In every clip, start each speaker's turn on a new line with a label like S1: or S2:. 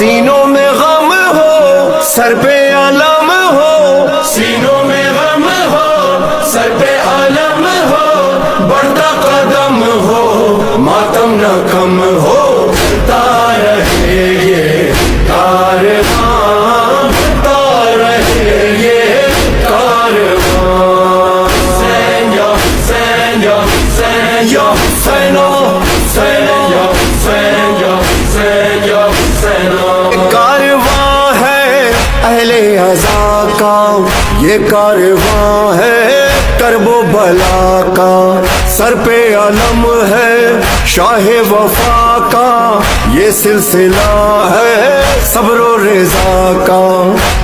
S1: سینوں میں غم ہو سر پہ علم ہو، سینوں میں غم ہو سر پہ علم ہو، بڑھتا قدم ہو ماتم نہ کم ہو، چلتا رہے یہ کارواں، چلتا رہے یہ کارواں، سینیا سینیا سینیا سینو سینیا سینیا سینیا سینو، کارواں ہے اہل عزا کا، یہ کارواں ہے کرب و بلا کا، سر پہ علم ہے شاہ وفا کا، یہ سلسلہ ہے صبر و رضا کا،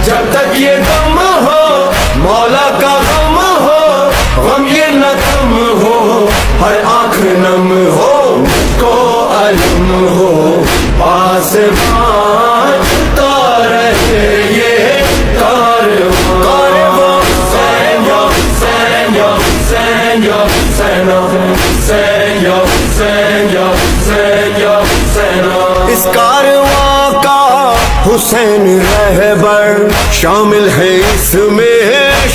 S1: جب تک یہ دم ہو مولا کا غم ہو، غم یہ نہ کم ہو، ہر آنکھ نم ہو، کو علم ہو پاسبان، چلتا رہے یہ کارواں، کارواں سینیا سینیا سینیا سینیا سینیا سینیا سینیا سینیا، اس کارواں کا حسین رہبر شامل ہے اس میں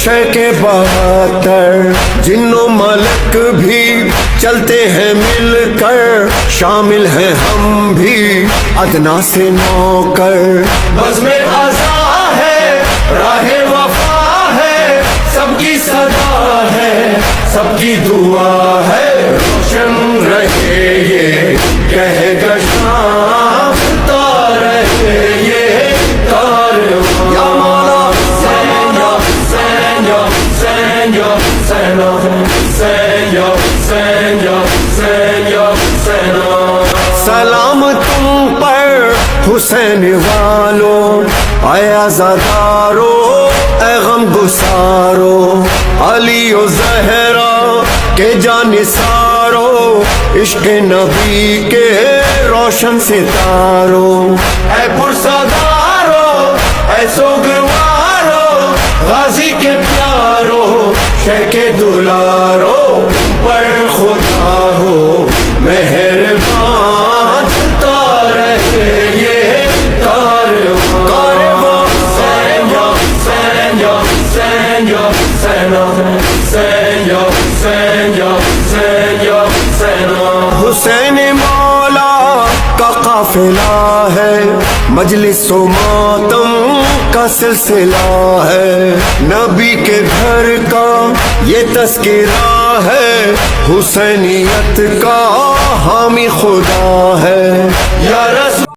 S1: شیخ 72، جن و ملک بھی چلتے ہیں مل کر، شامل ہیں ہم بھی ادنا سے نوکر، بزم عزا ہے راہ وفا ہے، سب کی صدا ہے سب کی دعا ہے، روشن رہے یہ کہکشاں، چلتا رہے یہ کارواں، یا مولا سینیا سینیا سینیا سینیا سینیا سینیا سینیا سینیا، سلام تم پر حسین والو، اے عزادارو اے غم گسارو، علی و زہرا کے جانثارو، عشق نبی کے روشن ستارو، اے پرسادارو اے سوگوارو، غازی کے پیارو شہ کے دلارو، پر خدا ہو مہربان، چلتا رہے یہ کارواں، کارواں سینیا سینیا سینیا سینیا سینیا سینیا سینیا سینیا، حسین مولا کا قافلہ ہے، مجلس و ماتم کا سلسلہ ہے، نبی کے گھر کا یہ تذکرہ ہے، حسینیت کا حامی خدا ہے، یا رسول